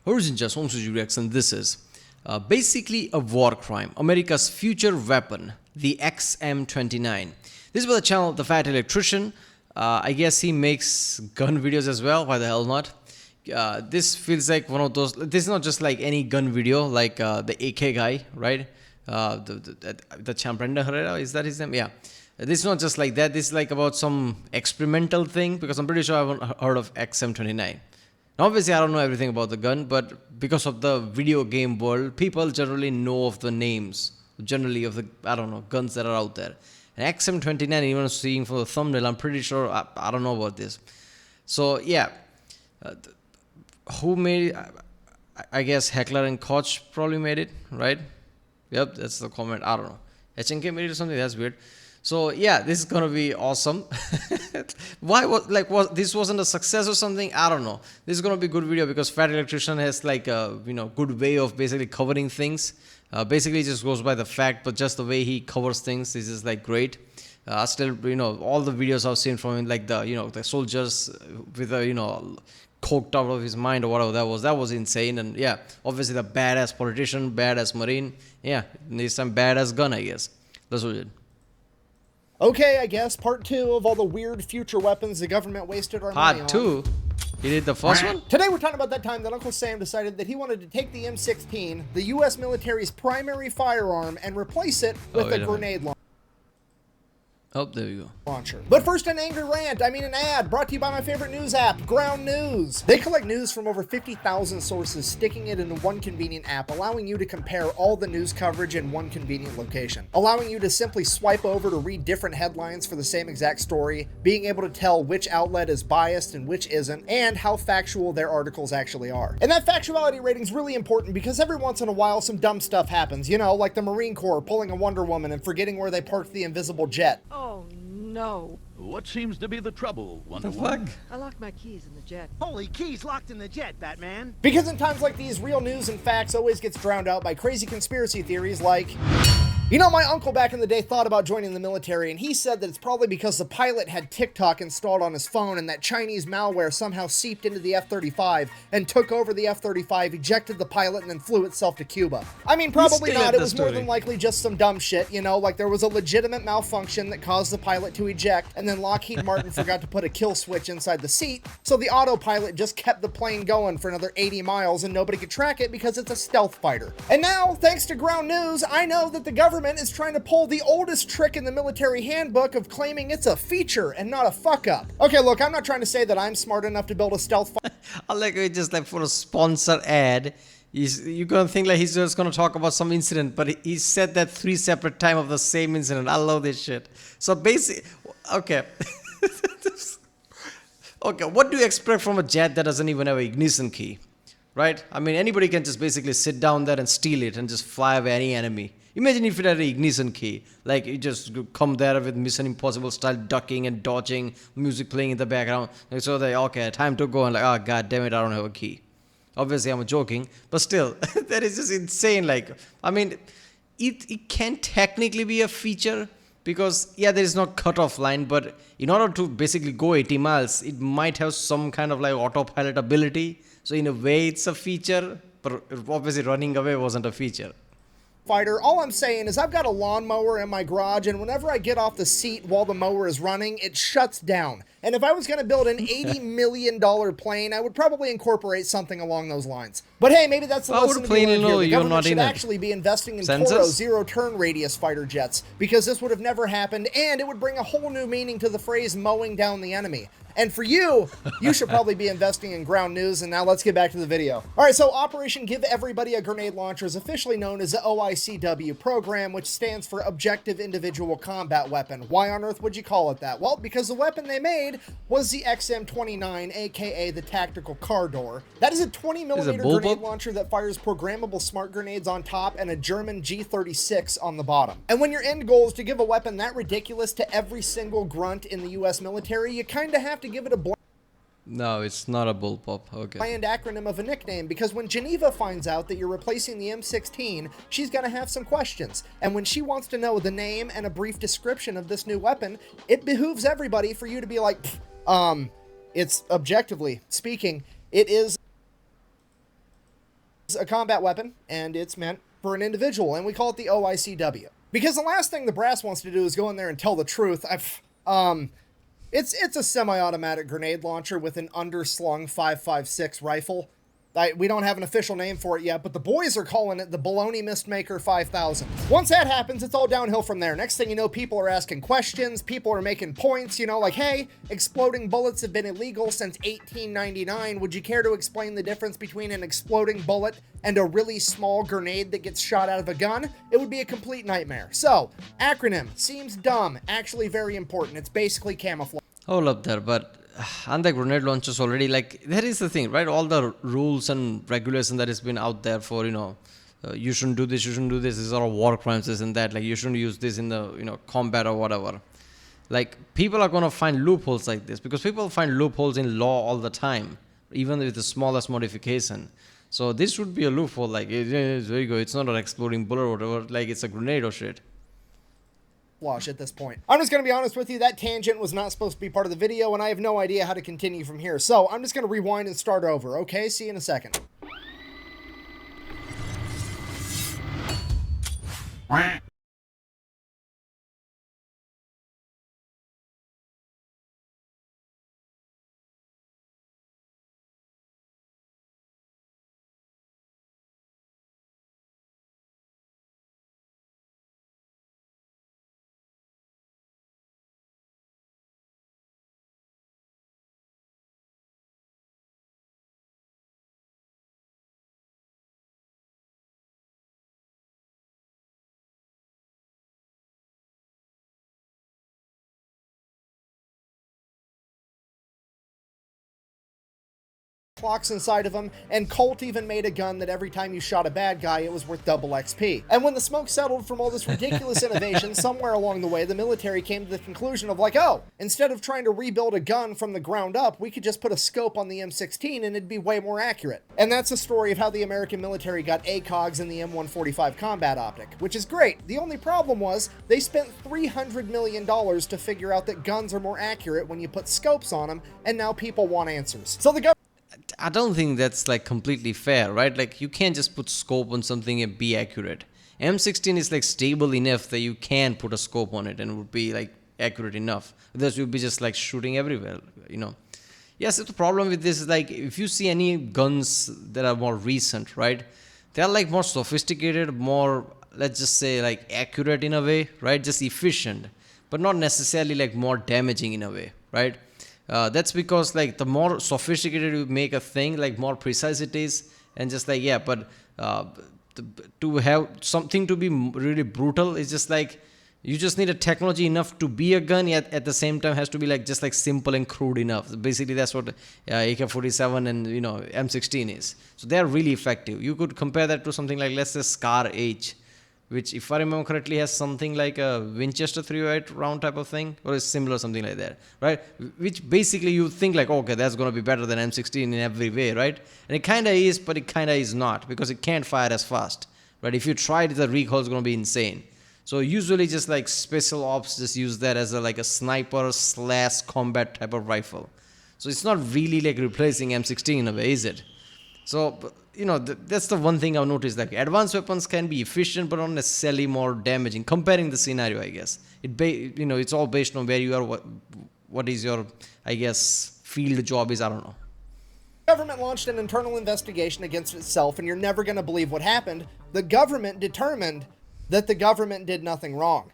Horizon just wants to reaction. This is basically a war crime. America's future weapon, the XM-29. This is by the channel The Fat Electrician. I guess he makes gun videos as well. Why the hell not? This feels like one of those. This is not just like any gun video, like the AK guy, right? The champ Brenda Herrera, is that his name? Yeah. This is not just like that. This is like about some experimental thing, because I'm pretty sure I haven't heard of XM-29. Now, obviously, I don't know everything about the gun, but because of the video game world, people generally know of the names, generally of the, I don't know, guns that are out there. And XM-29, even seeing from the thumbnail, I'm pretty sure, I don't know about this. So, yeah. Who made it? I guess Heckler and Koch probably made it, right? Yep, that's the comment. I don't know. HNK made it or something? That's weird. So yeah, this is gonna be awesome. Why was this wasn't a success or something? I don't know. This is gonna be a good video because Fat Electrician has like a good way of basically covering things. Basically, it just goes by the fact, but just the way he covers things, this is like great. Still, all the videos I've seen from him, like the soldiers with coked out of his mind or whatever that was insane. And yeah, obviously the badass politician, badass marine. Yeah, needs some badass gun, I guess. That's what it did. Okay, I guess part 2 of all the weird future weapons the government wasted our money on. Part 2? He did the first one? Today we're talking about that time that Uncle Sam decided that he wanted to take the M16, the U.S. military's primary firearm, and replace it with a grenade launcher. Oh, there you go. But first, an angry rant, an ad, brought to you by my favorite news app, Ground News. They collect news from over 50,000 sources, sticking it into one convenient app, allowing you to compare all the news coverage in one convenient location, allowing you to simply swipe over to read different headlines for the same exact story, being able to tell which outlet is biased and which isn't, and how factual their articles actually are. And that factuality rating's really important because every once in a while some dumb stuff happens, like the Marine Corps pulling a Wonder Woman and forgetting where they parked the invisible jet. Oh, no. What seems to be the trouble, Wonder Woman? I locked my keys in the jet. Holy keys locked in the jet, Batman. Because in times like these, real news and facts always gets drowned out by crazy conspiracy theories like... my uncle back in the day thought about joining the military, and he said that it's probably because the pilot had TikTok installed on his phone and that Chinese malware somehow seeped into the F-35 and took over the F-35, ejected the pilot, and then flew itself to Cuba. Probably not. It was more than likely just some dumb shit, like there was a legitimate malfunction that caused the pilot to eject, and then Lockheed Martin forgot to put a kill switch inside the seat, so the autopilot just kept the plane going for another 80 miles and nobody could track it because it's a stealth fighter. And now, thanks to Ground News, I know that the government is trying to pull the oldest trick in the military handbook of claiming it's a feature and not a fuck up. Okay, look, I'm not trying to say that I'm smart enough to build a stealth fighter. I like it just like for a sponsor ad. You're gonna think like he's just gonna talk about some incident, but he said that 3 separate times of the same incident. I love this shit. So basically, okay. Okay, what do you expect from a jet that doesn't even have an ignition key? Right? Anybody can just basically sit down there and steal it and just fly away any enemy. Imagine if it had an ignition key. Like, you just come there with Mission Impossible style ducking and dodging, music playing in the background. And so they, okay, time to go. And like, oh, god damn it, I don't have a key. Obviously, I'm joking. But still, that is just insane. Like, it can technically be a feature. Because, yeah, there is no cutoff line. But in order to basically go 80 miles, it might have some kind of like autopilot ability. So in a way, it's a feature. But obviously, running away wasn't a feature. Fighter. All I'm saying is I've got a lawnmower in my garage, and whenever I get off the seat while the mower is running, it shuts down. And if I was going to build an $80 million plane, I would probably incorporate something along those lines. But hey, maybe that's the lesson to be learned here. The government should actually be investing in Toro zero-turn radius fighter jets, because this would have never happened, and it would bring a whole new meaning to the phrase mowing down the enemy. And for you, you should probably be investing in Ground News, and now let's get back to the video. Alright, so Operation Give Everybody a Grenade Launcher is officially known as the OICW program, which stands for Objective Individual Combat Weapon. Why on earth would you call it that? Well, because the weapon they made was the XM-29, aka the Tactical Car Door. That is a 20mm grenade launcher that fires programmable smart grenades on top and a German G36 on the bottom. And when your end goal is to give a weapon that ridiculous to every single grunt in the US military, you kinda have to give it a No, it's not a bullpup. Okay. Bland acronym of a nickname, because when Geneva finds out that you're replacing the M16, she's gonna have some questions. And when she wants to know the name and a brief description of this new weapon, it behooves everybody for you to be like, it's objectively speaking, it is a combat weapon, and it's meant for an individual, and we call it the OICW. Because the last thing the brass wants to do is go in there and tell the truth. It's a semi-automatic grenade launcher with an underslung 5.56 rifle. We don't have an official name for it yet, but the boys are calling it the Baloney Mistmaker 5000. Once that happens, it's all downhill from there. Next thing you know, people are asking questions, people are making points, you know, like, hey, exploding bullets have been illegal since 1899. Would you care to explain the difference between an exploding bullet and a really small grenade that gets shot out of a gun? It would be a complete nightmare. So, acronym, seems dumb, actually very important. It's basically camouflage. Hold up there, but aren't the grenade launchers already, like, that is the thing, right? All the rules and regulation that has been out there for, you know, you shouldn't do this, these are all war crimes, this and that, like, you shouldn't use this in the, you know, combat or whatever. Like, people are going to find loopholes like this, because people find loopholes in law all the time, even with the smallest modification. So this would be a loophole, like, it's very good, it's not an exploding bullet or whatever, like, it's a grenade or shit. At this point. I'm just going to be honest with you, that tangent was not supposed to be part of the video, and I have no idea how to continue from here. So I'm just going to rewind and start over, okay? See you in a second. Clocks inside of them, and Colt even made a gun that every time you shot a bad guy, it was worth double XP. And when the smoke settled from all this ridiculous innovation, somewhere along the way, the military came to the conclusion of like, oh, instead of trying to rebuild a gun from the ground up, we could just put a scope on the M16 and it'd be way more accurate. And that's the story of how the American military got ACOGs in the M145 combat optic, which is great. The only problem was they spent $300 million to figure out that guns are more accurate when you put scopes on them, and now people want answers. So the government I don't think that's like completely fair, right? Like, you can't just put scope on something and be accurate. M16 is like stable enough that you can put a scope on it and it would be like accurate enough. Otherwise you'd be just like shooting everywhere, you know. Yes, the problem with this is like, if you see any guns that are more recent, right? They're like more sophisticated, more, let's just say, like accurate in a way, right? Just efficient, but not necessarily like more damaging in a way, right? That's because like the more sophisticated you make a thing, like more precise it is, and just like, yeah, but to have something to be really brutal is just like, you just need a technology enough to be a gun, yet at the same time has to be like just like simple and crude enough. Basically that's what AK-47 and, you know, M16 is. So they're really effective. You could compare that to something like, let's say, Scar H, which, if I remember correctly, has something like a Winchester 308 round type of thing, or is similar, something like that, right? Which basically you think like, okay, that's going to be better than M16 in every way, right? And it kind of is, but it kind of is not, because it can't fire as fast, right? If you try it, the recoil is going to be insane. So usually just like special ops just use that as a, like a sniper / combat type of rifle. So it's not really like replacing M16 in a way, is it? So, you know, that's the one thing I've noticed, like advanced weapons can be efficient, but not necessarily more damaging, comparing the scenario, I guess. You know, it's all based on where you are, what is your, I guess, field job is, I don't know. The government launched an internal investigation against itself, and you're never going to believe what happened. The government determined that the government did nothing wrong.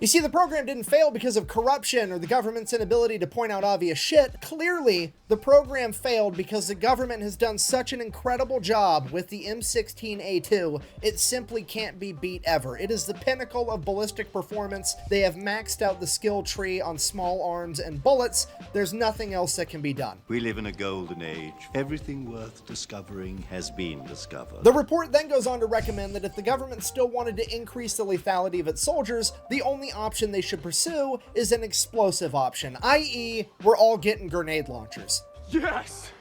You see, the program didn't fail because of corruption or the government's inability to point out obvious shit. Clearly, the program failed because the government has done such an incredible job with the M16A2, it simply can't be beat ever. It is the pinnacle of ballistic performance. They have maxed out the skill tree on small arms and bullets. There's nothing else that can be done. We live in a golden age. Everything worth discovering has been discovered. The report then goes on to recommend that if the government still wanted to increase the lethality of its soldiers, the only option they should pursue is an explosive option, i.e., we're all getting grenade launchers. Yes!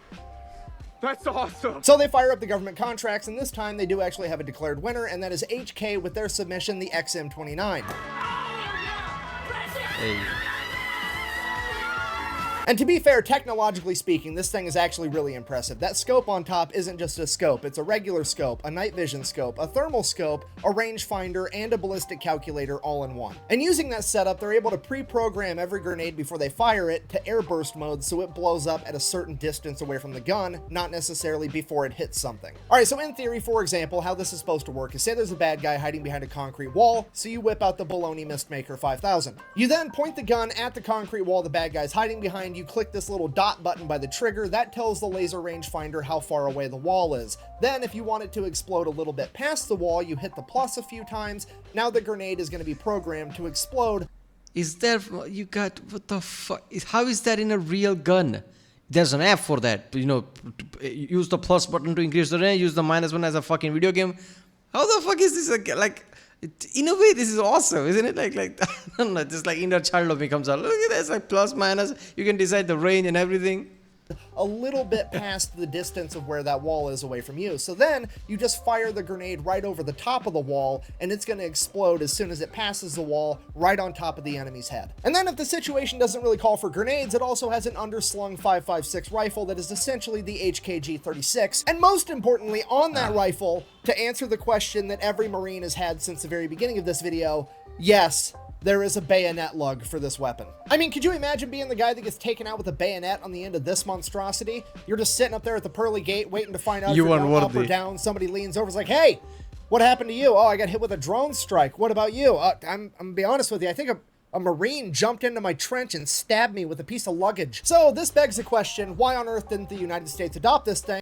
That's awesome! So they fire up the government contracts, and this time they do actually have a declared winner, and that is HK with their submission, the XM-29. Hey. And to be fair, technologically speaking, this thing is actually really impressive. That scope on top isn't just a scope, it's a regular scope, a night vision scope, a thermal scope, a rangefinder, and a ballistic calculator all in one. And using that setup, they're able to pre-program every grenade before they fire it to airburst mode so it blows up at a certain distance away from the gun, not necessarily before it hits something. Alright, so in theory, for example, how this is supposed to work is say there's a bad guy hiding behind a concrete wall, so you whip out the Baloney Mistmaker 5000. You then point the gun at the concrete wall the bad guy's hiding behind, you click this little dot button by the trigger, that tells the laser rangefinder how far away the wall is. Then if you want it to explode a little bit past the wall, you hit the plus a few times. Now the grenade is going to be programmed to explode. Is there, you got, what the fuck, how is that in a real gun? There's an app for that, you know, use the plus button to increase the range, use the minus one as a fucking video game. How the fuck is this, like, in a way, this is awesome, isn't it? Like, I don't know, just like inner child of me comes out. Look at this, like plus, minus. You can decide the range and everything. A little bit past the distance of where that wall is away from you. So then you just fire the grenade right over the top of the wall, and it's going to explode as soon as it passes the wall right on top of the enemy's head. And then if the situation doesn't really call for grenades, it also has an underslung 5.56 rifle that is essentially the HKG-36. And most importantly, on that rifle, to answer the question that every Marine has had since the very beginning of this video, yes, there is a bayonet lug for this weapon. I mean, could you imagine being the guy that gets taken out with a bayonet on the end of this monstrosity? You're just sitting up there at the pearly gate waiting to find out if you're going up or down. Somebody leans over, is like, hey, what happened to you? Oh, I got hit with a drone strike. What about you? I'm gonna be honest with you. I think a Marine jumped into my trench and stabbed me with a piece of luggage. So this begs the question, why on earth didn't the United States adopt this thing?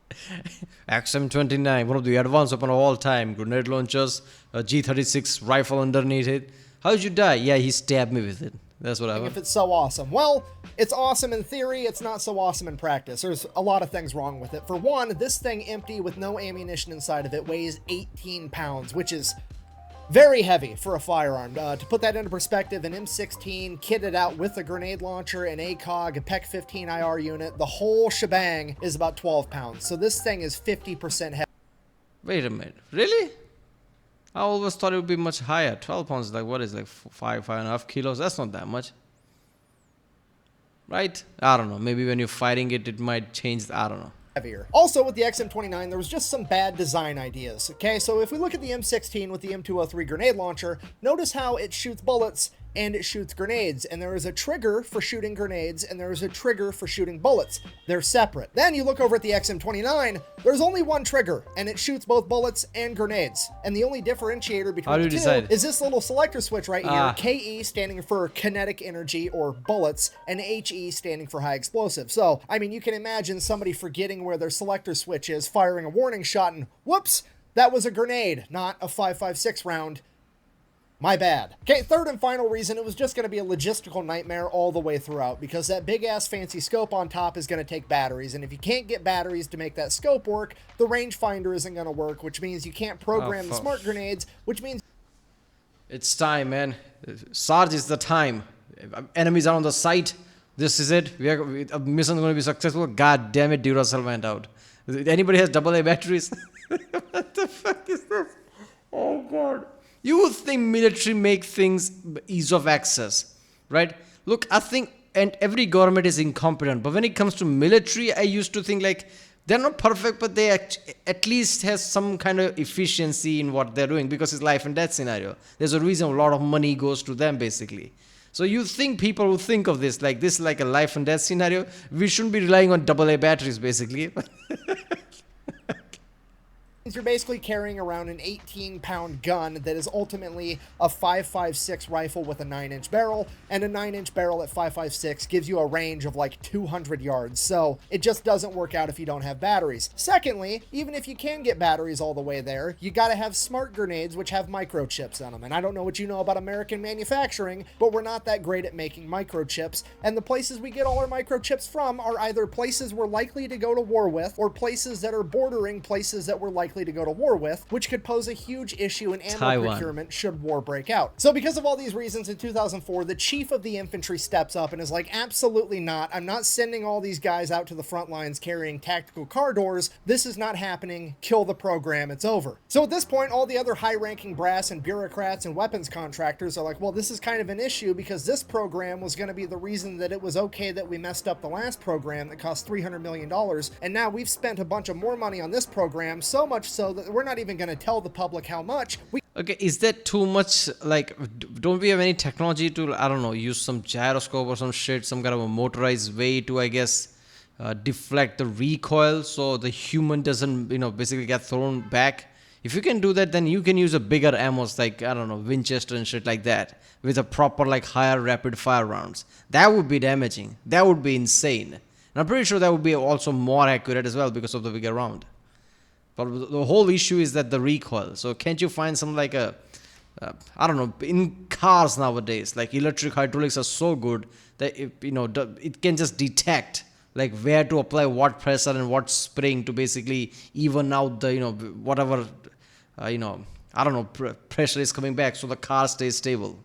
XM-29, one of the advanced weapons of all time. Grenade launchers, a G36 rifle underneath it. How did you die? Yeah, he stabbed me with it. That's what I If it's so awesome. Well, it's awesome in theory, it's not so awesome in practice. There's a lot of things wrong with it. For one, this thing empty with no ammunition inside of it weighs 18 pounds, which is very heavy for a firearm. To put that into perspective, an M16 kitted out with a grenade launcher, an ACOG, a PEC-15 IR unit, the whole shebang is about 12 pounds. So this thing is 50% heavy. Wait a minute. Really? I always thought it would be much higher. 12 pounds, like what is like 5.5 kilos? That's not that much. Right? I don't know. Maybe when you're fighting it, it might change. I don't know. Heavier. Also, with the XM-29, there was just some bad design ideas. Okay, so if we look at the M16 with the M203 grenade launcher, notice how it shoots bullets and it shoots grenades, and there is a trigger for shooting grenades and there is a trigger for shooting bullets. They're separate. Then you look over at the XM-29, there's only one trigger and it shoots both bullets and grenades. And the only differentiator between the two is this little selector switch right here, KE standing for kinetic energy or bullets, and HE standing for high explosive. So, I mean, you can imagine somebody forgetting where their selector switch is, firing a warning shot, and whoops, that was a grenade, not a 5.56 round. My bad. Okay, third and final reason, it was just going to be a logistical nightmare all the way throughout, because that big-ass fancy scope on top is going to take batteries, and if you can't get batteries to make that scope work, the rangefinder isn't going to work, which means you can't program the smart grenades, which means... It's time, man. Sarge, is the time. Enemies are on the site. This is it. A mission is going to be successful. God damn it, Duracell went out. Anybody has AA batteries? What the fuck is this? Oh, God. You would think military make things ease of access, right? Look, I think and every government is incompetent, but when it comes to military, I used to think like they're not perfect, but they at least has some kind of efficiency in what they're doing because it's life and death scenario. There's a reason a lot of money goes to them basically. So you think people will think of this is like a life and death scenario. We shouldn't be relying on AA batteries basically. You're basically carrying around an 18-pound gun that is ultimately a 5.56 rifle with a 9-inch barrel, and a 9-inch barrel at 5.56 gives you a range of like 200 yards, so it just doesn't work out if you don't have batteries. Secondly, even if you can get batteries all the way there, you gotta have smart grenades which have microchips on them, and I don't know what you know about American manufacturing, but we're not that great at making microchips, and the places we get all our microchips from are either places we're likely to go to war with, or places that are bordering places that we're likely to go to war with, which could pose a huge issue in ammo Taiwan. procurement should war break out. So because of all these reasons, in 2004, the chief of the infantry steps up and is like, absolutely not. I'm not sending all these guys out to the front lines carrying tactical car doors. This is not happening. Kill the program. It's over. So at this point, all the other high-ranking brass and bureaucrats and weapons contractors are like, well, this is kind of an issue because this program was going to be the reason that it was okay that we messed up the last program that cost $300 million. And now we've spent a bunch of more money on this program, so much so that we're not even going to tell the public how much. Okay, is that too much? Like, don't we have any technology to, I don't know, use some gyroscope or some shit, some kind of a motorized way to, I guess, deflect the recoil so the human doesn't, basically get thrown back? If you can do that, then you can use a bigger ammos like, I don't know, Winchester and shit like that with a proper, like, higher rapid fire rounds. That would be damaging. That would be insane. And I'm pretty sure that would be also more accurate as well because of the bigger round. But the whole issue is that the recoil. So can't you find some like I don't know, in cars nowadays, like electric hydraulics are so good that it can just detect like where to apply what pressure and what spring to basically even out the whatever I don't know, pressure is coming back so the car stays stable.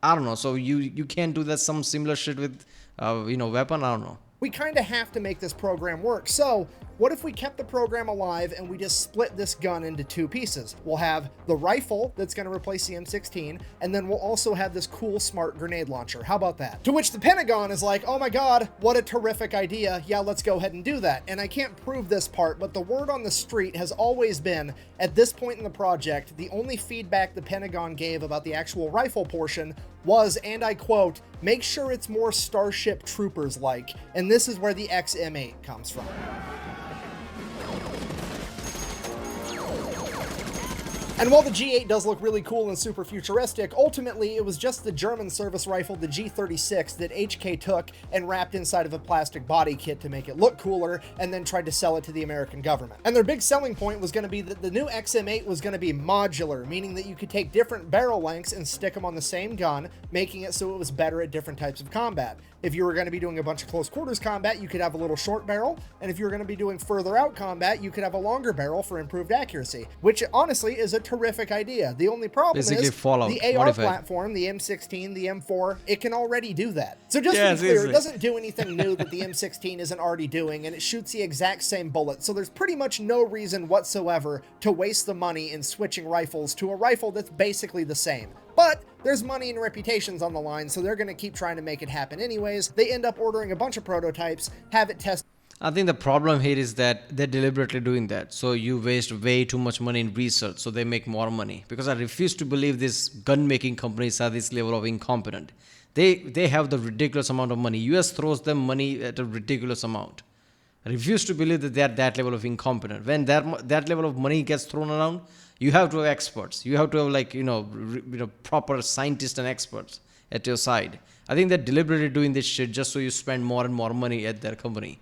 I don't know. So you can't do that some similar shit with weapon. I don't know. We kind of have to make this program work. So what if we kept the program alive and we just split this gun into two pieces? We'll have the rifle that's going to replace the M16, and then we'll also have this cool smart grenade launcher. How about that? To which the Pentagon is like, oh my God, what a terrific idea. Yeah, let's go ahead and do that. And I can't prove this part, but the word on the street has always been, at this point in the project, the only feedback the Pentagon gave about the actual rifle portion was, and I quote, make sure it's more Starship Troopers-like. And this is where the XM-8 comes from. And while the G8 does look really cool and super futuristic, ultimately it was just the German service rifle, the G36, that HK took and wrapped inside of a plastic body kit to make it look cooler, and then tried to sell it to the American government. And their big selling point was going to be that the new XM8 was going to be modular, meaning that you could take different barrel lengths and stick them on the same gun, making it so it was better at different types of combat. If you were going to be doing a bunch of close quarters combat, you could have a little short barrel, and if you were going to be doing further out combat, you could have a longer barrel for improved accuracy, which honestly is a terrific idea. The only problem Basically is Fallout the AR modified. platform, the M16, the M4, it can already do that. So just Yeah, to be clear, seriously. it doesn't do anything new that the M16 isn't already doing, and it shoots the exact same bullet, so there's pretty much no reason whatsoever to waste the money in switching rifles to a rifle that's basically the same. But there's money and reputations on the line, so they're going to keep trying to make it happen anyways. They end up ordering a bunch of prototypes, have it tested. I think the problem here is that they're deliberately doing that. So you waste way too much money in research, so they make more money. Because I refuse to believe these gun-making companies are this level of incompetent. They have the ridiculous amount of money. US throws them money at a ridiculous amount. I refuse to believe that they're that level of incompetent. When that level of money gets thrown around, you have to have experts. You have to have like proper scientists and experts at your side. I think they're deliberately doing this shit just so you spend more and more money at their company.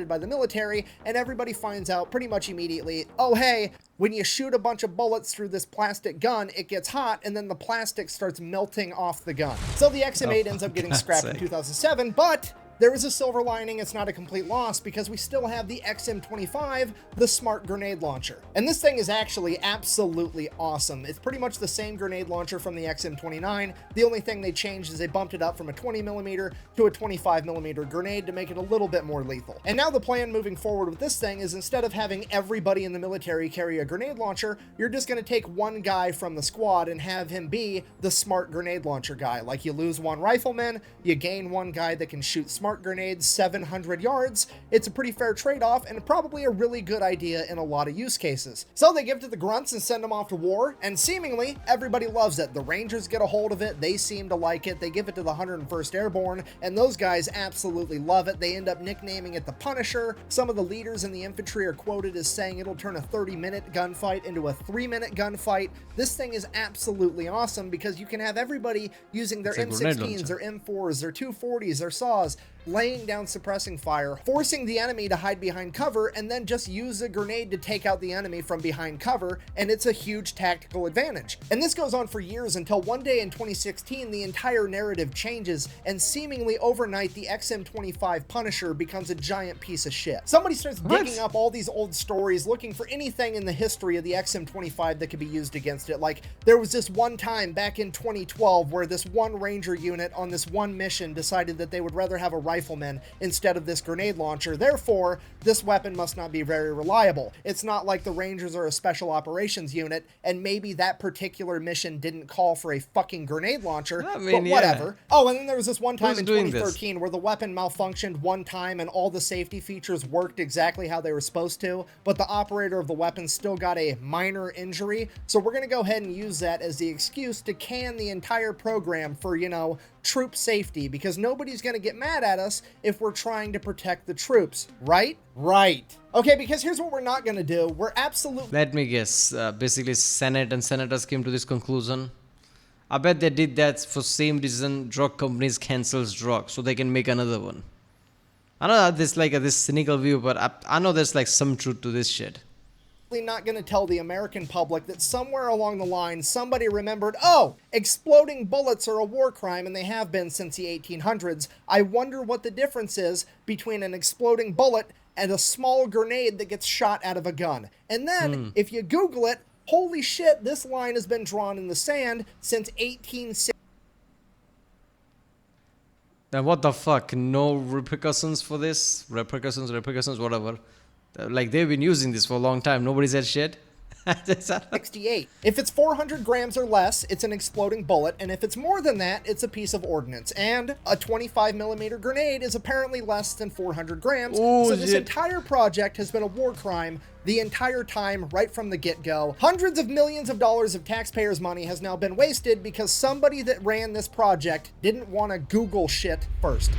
By the military, and everybody finds out pretty much immediately, oh hey, when you shoot a bunch of bullets through this plastic gun, it gets hot, and then the plastic starts melting off the gun. So the XM8 ends up getting scrapped in 2007, but there is a silver lining. It's not a complete loss because we still have the XM-29, the smart grenade launcher. And this thing is actually absolutely awesome. It's pretty much the same grenade launcher from the XM-29. The only thing they changed is they bumped it up from a 20mm to a 25mm grenade to make it a little bit more lethal. And now the plan moving forward with this thing is instead of having everybody in the military carry a grenade launcher, you're just going to take one guy from the squad and have him be the smart grenade launcher guy. Like you lose one rifleman, you gain one guy that can shoot smart grenades 700 yards. It's a pretty fair trade-off and probably a really good idea in a lot of use cases. So they give it to the grunts and send them off to war, and seemingly everybody loves it. The Rangers get a hold of it, they seem to like it, they give it to the 101st Airborne, and those guys absolutely love it. They end up nicknaming it the Punisher. Some of the leaders in the infantry are quoted as saying it'll turn a 30-minute gunfight into a 3-minute gunfight. This thing is absolutely awesome because you can have everybody using their It's a grenade M16s, launcher. their M4s, their 240s, their saws, laying down suppressing fire, forcing the enemy to hide behind cover, and then just use a grenade to take out the enemy from behind cover, and it's a huge tactical advantage. And this goes on for years until one day in 2016, the entire narrative changes, and seemingly overnight, the XM-25 Punisher becomes a giant piece of shit. Somebody starts digging up all these old stories, looking for anything in the history of the XM-25 that could be used against it. Like, there was this one time back in 2012 where this one Ranger unit on this one mission decided that they would rather have a rifleman instead of this grenade launcher. Therefore, this weapon must not be very reliable. It's not like the Rangers are a special operations unit, and maybe that particular mission didn't call for a fucking grenade launcher, but whatever. Oh, and then there was this one time in 2013 where the weapon malfunctioned one time and all the safety features worked exactly how they were supposed to, but the operator of the weapon still got a minor injury. So we're going to go ahead and use that as the excuse to can the entire program for, you know, troop safety, because nobody's going to get mad at us if we're trying to protect the troops, right? Right. Okay, because here's what we're not going to do. We're absolutely... Let me guess. Basically, Senate and senators came to this conclusion. I bet they did that for same reason drug companies cancels drugs, so they can make another one. I know that this like this cynical view, but I know there's like some truth to this shit. Not going to tell the American public that somewhere along the line somebody remembered, oh, exploding bullets are a war crime, and they have been since the 1800s. I wonder what the difference is between an exploding bullet and a small grenade that gets shot out of a gun. And then, if you Google it, holy shit, this line has been drawn in the sand since 1860. Then what the fuck? No repercussions for this? Repercussions, whatever. Like, they've been using this for a long time. Nobody said shit. 68. If it's 400 grams or less, it's an exploding bullet, and if it's more than that, it's a piece of ordnance. And a 25 millimeter grenade is apparently less than 400 grams. Ooh, so this entire project has been a war crime the entire time, right from the get-go. Hundreds of millions of dollars of taxpayers' money has now been wasted because somebody that ran this project didn't want to Google shit first.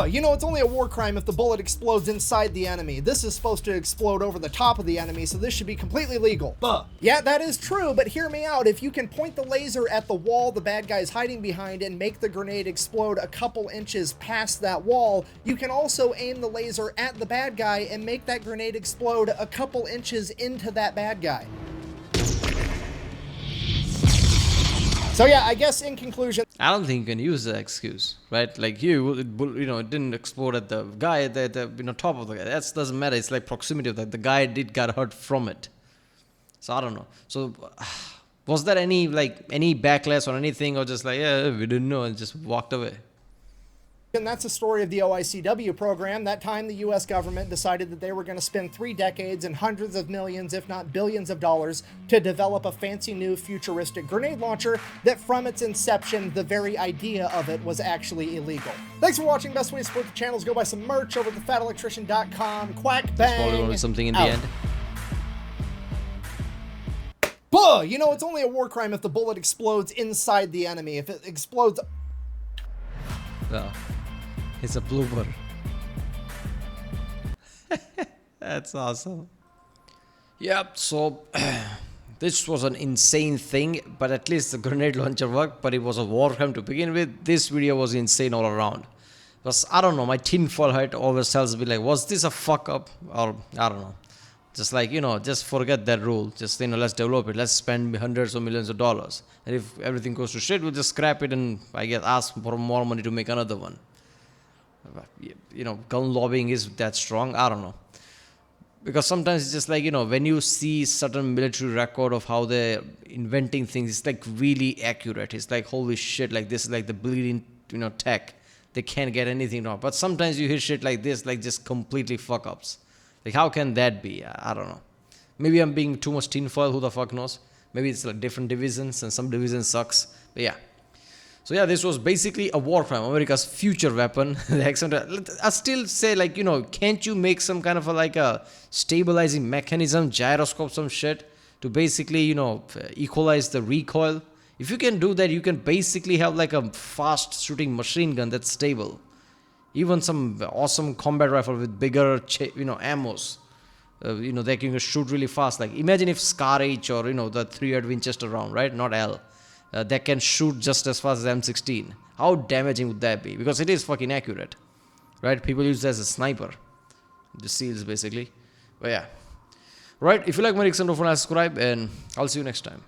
You know, it's only a war crime if the bullet explodes inside the enemy. This is supposed to explode over the top of the enemy, so this should be completely legal. Yeah, that is true, but hear me out. If you can point the laser at the wall the bad guy's hiding behind and make the grenade explode a couple inches past that wall, you can also aim the laser at the bad guy and make that grenade explode a couple inches into that bad guy. So yeah, I guess in conclusion, I don't think you can use that excuse, right? Like you know, it didn't explode at the guy at the top of the guy. That doesn't matter. It's like proximity of that. The guy did get hurt from it. So I don't know. So was there any backlash or anything, or just like, yeah, we didn't know and just walked away? and that's the story of the OICW program. That time the US government decided that they were going to spend 3 decades and hundreds of millions, if not billions of dollars to develop a fancy new futuristic grenade launcher that from its inception, the very idea of it was actually illegal. Thanks for watching. Best way to support the channel is go buy some merch over at thefatelectrician.com. Quack bang. Probably something in out. the end. Buh! You know, it's only a war crime if the bullet explodes inside the enemy. If it explodes... Well, it's a blooper. That's awesome. Yep, so this was an insane thing, but at least the grenade launcher worked, but it was a war crime to begin with. This video was insane all around. Because, I don't know, my tinfoil hat always tells me, like, was this a fuck up? Or, I don't know. Just like, you know, just forget that rule. Just, you know, let's develop it. Let's spend hundreds of millions of dollars. And if everything goes to shit, we'll just scrap it and, I guess, ask for more money to make another one. You know, gun lobbying is that strong? I don't know. Because sometimes it's just like, you know, when you see certain military record of how they're inventing things, it's like really accurate. It's like, holy shit, like this is like the bleeding, you know, tech. They can't get anything wrong. But sometimes you hear shit like this, like just completely fuck-ups. Like, how can that be? I don't know. Maybe I'm being too much tinfoil. Who the fuck knows? Maybe it's like different divisions and some division sucks. But yeah. So yeah, this was basically a war crime. America's future weapon. The XM-29. I still say, like, you know, can't you make some kind of a stabilizing mechanism, gyroscope, some shit to basically, you know, equalize the recoil? If you can do that, you can basically have like a fast shooting machine gun that's stable. Even some awesome combat rifle with bigger, you know, ammos. You know, they can shoot really fast. Like, imagine if Scar H or, you know, the 3-8 Winchester round, right? Not L. That can shoot just as fast as M16. How damaging would that be? Because it is fucking accurate. right? People use it as a sniper, the seals basically. But yeah, right. If you like my XM-29, subscribe, and I'll see you next time.